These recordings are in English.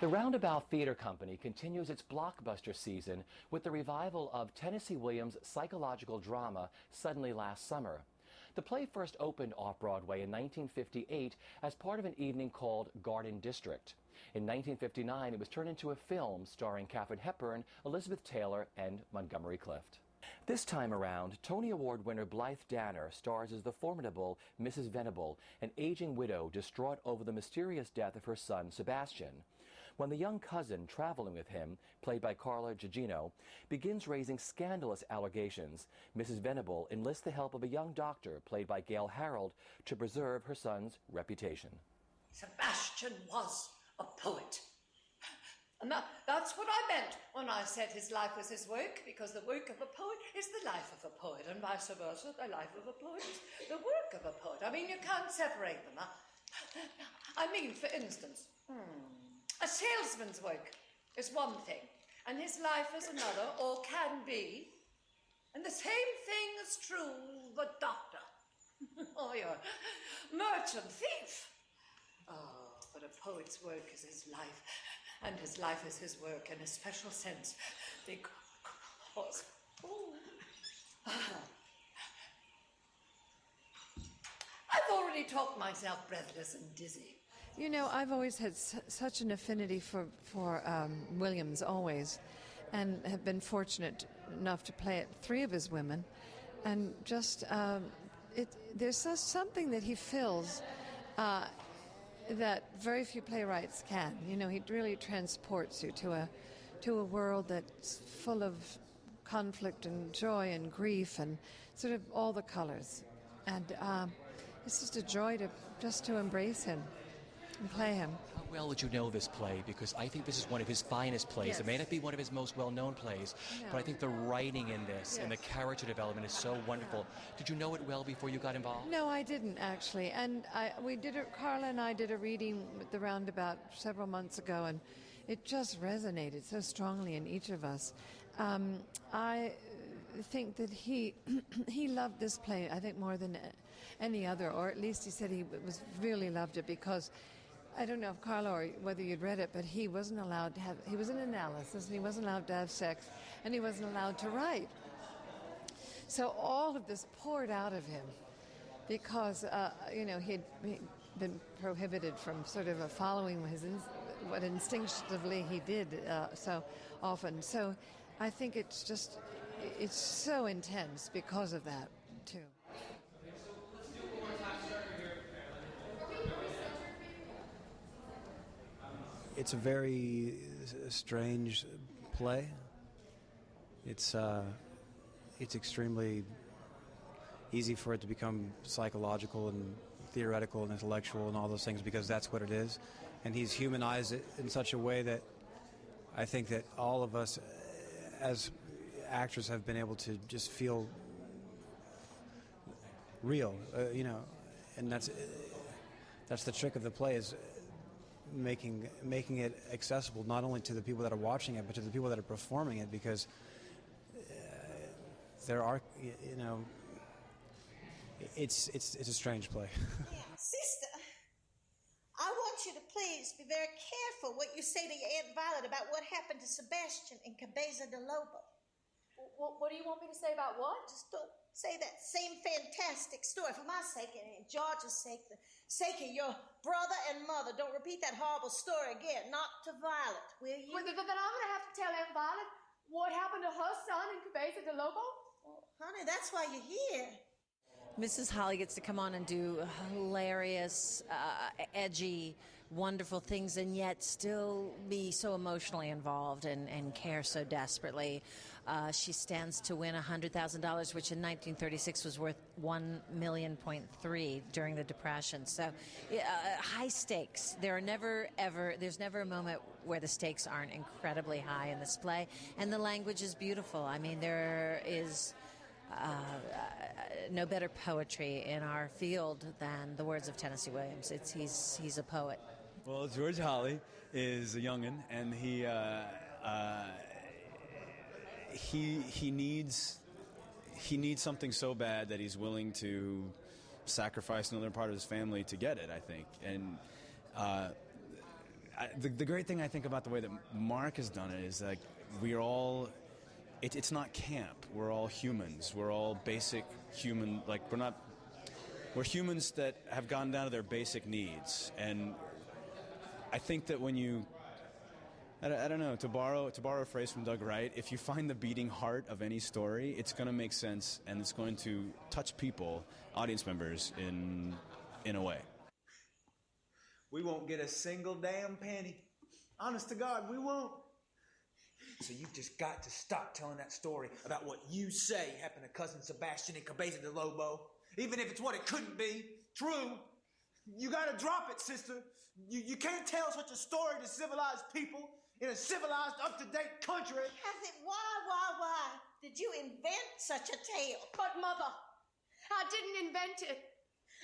The Roundabout Theater Company continues its blockbuster season with the revival of Tennessee Williams' psychological drama Suddenly Last Summer. The play first opened off-Broadway in 1958 as part of an evening called Garden District. In 1959, it was turned into a film starring Katharine Hepburn, Elizabeth Taylor, and Montgomery Clift. This time around, Tony Award winner Blythe Danner stars as the formidable Mrs. Venable, an aging widow distraught over the mysterious death of her son Sebastian. When the young cousin traveling with him, played by Carla Gugino, begins raising scandalous allegations, Mrs. Venable enlists the help of a young doctor, played by Gail Harold, to preserve her son's reputation. Sebastian was a poet. And that's what I meant when I said his life was his work, because the work of a poet is the life of a poet, and vice versa, the life of a poet is the work of a poet. I mean, you can't separate them. I mean, for instance, a salesman's work is one thing, and his life is another, or can be. And the same thing is true of a doctor, or your merchant thief. Oh, but a poet's work is his life, and his life is his work in a special sense, because... I've already talked myself breathless and dizzy. You know, I've always had such an affinity for Williams, always, and have been fortunate enough to play at 3 of his women, and just, there's something that he fills that very few playwrights can. You know, he really transports you to a world that's full of conflict and joy and grief and sort of all the colors. And it's just a joy to embrace him and play him. How well would you know this play? Because I think this is one of his finest plays. Yes. It may not be one of his most well-known plays, but I think the writing in this and the character development is so wonderful. Did you know it well before you got involved? No, I didn't, actually. And Carla and I did a reading with the Roundabout several months ago, and it just resonated so strongly in each of us. I think that he loved this play, I think, more than any other, or at least he said he really loved it because, I don't know if Carla or whether you'd read it, but he wasn't allowed to have, he was in analysis, and he wasn't allowed to have sex, and he wasn't allowed to write. So all of this poured out of him because, he'd been prohibited from sort of following what instinctively he did so often. So I think it's so intense because of that, too. It's a very strange play. It's extremely easy for it to become psychological and theoretical and intellectual and all those things because that's what it is. And he's humanized it in such a way that I think that all of us as actors have been able to just feel real, and that's the trick of the play, is making it accessible not only to the people that are watching it but to the people that are performing it, because there are, it's a strange play. Sister, I want you to please be very careful what you say to your Aunt Violet about what happened to Sebastian in Cabeza de Lobo. What do you want me to say about what? Just don't say that same fantastic story for my sake and George's sake, the sake of your brother and mother. Don't repeat that horrible story again, not to Violet, will you? Well, then I'm going to have to tell Aunt Violet what happened to her son in Cabeza de Lobo. Well, honey, that's why you're here. Mrs. Holly gets to come on and do hilarious, edgy, wonderful things, and yet still be so emotionally involved and care so desperately. She stands to win $100,000, which in 1936 was worth $1.3 million during the Depression. So high stakes. There's never a moment where the stakes aren't incredibly high in this play, and the language is beautiful. I mean, there is no better poetry in our field than the words of Tennessee Williams. He's a poet. Well, George Holly is a youngin', and he needs something so bad that he's willing to sacrifice another part of his family to get it, I think. And the great thing I think about the way that Mark has done it is like we're all. It's not camp. We're all humans. We're all basic human. Like we're humans that have gotten down to their basic needs. And I think that when you, I don't know, to borrow a phrase from Doug Wright, if you find the beating heart of any story, it's going to make sense and it's going to touch people, audience members, in a way. We won't get a single damn penny. Honest to God, we won't. So you've just got to stop telling that story about what you say happened to Cousin Sebastian and Cabeza de Lobo. Even if it's what it couldn't be true. You got to drop it, sister. You can't tell such a story to civilized people in a civilized, up-to-date country. Kathy, why did you invent such a tale? But, Mother, I didn't invent it.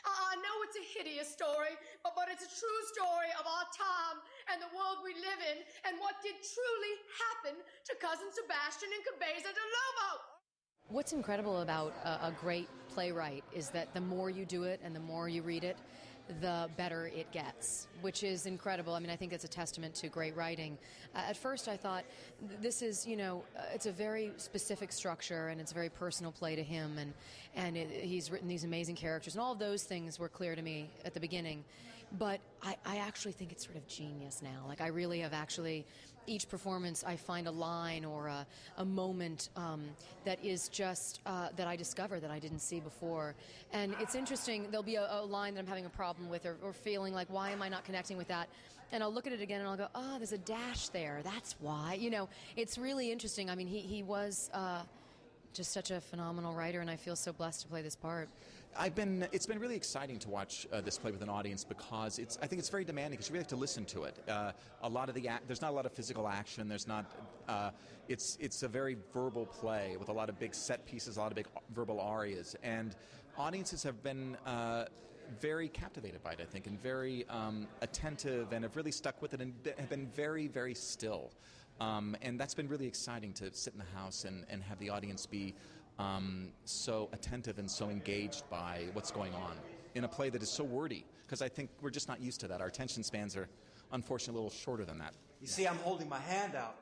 I know it's a hideous story, but it's a true story of our time and the world we live in and what did truly happen to Cousin Sebastian and Cabeza de Lobo. What's incredible about a great playwright is that the more you do it and the more you read it, the better it gets, which is incredible. I mean, I think it's a testament to great writing. At first, I thought, this is, it's a very specific structure, and it's a very personal play to him, and he's written these amazing characters, and all of those things were clear to me at the beginning. But I actually think it's sort of genius now. Like, I really have actually, each performance, I find a line or a moment that is just, that I discover that I didn't see before. And it's interesting, there'll be a line that I'm having a problem with or feeling like, why am I not connecting with that? And I'll look at it again and I'll go, oh, there's a dash there. That's why. It's really interesting. I mean, he was just such a phenomenal writer, and I feel so blessed to play this part. It's been really exciting to watch this play with an audience because I think it's very demanding because you really have to listen to it. There's not a lot of physical action. There's not. It's a very verbal play with a lot of big set pieces, a lot of big verbal arias, and audiences have been very captivated by it, I think, and very attentive, and have really stuck with it, and have been very, very still. And that's been really exciting to sit in the house and have the audience be so attentive and so engaged by what's going on in a play that is so wordy, because I think we're just not used to that. Our attention spans are unfortunately a little shorter than that. You see, I'm holding my hand out,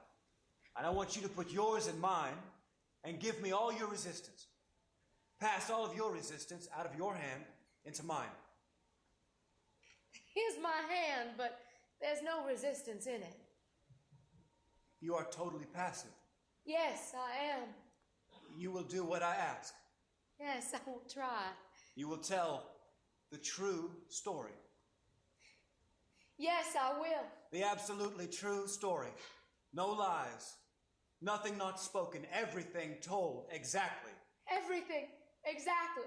and I want you to put yours in mine and give me all your resistance. Pass all of your resistance out of your hand into mine. Here's my hand, but there's no resistance in it. You are totally passive. Yes, I am. You will do what I ask. Yes, I will try. You will tell the true story. Yes, I will. The absolutely true story. No lies. Nothing not spoken. Everything told exactly. Everything exactly.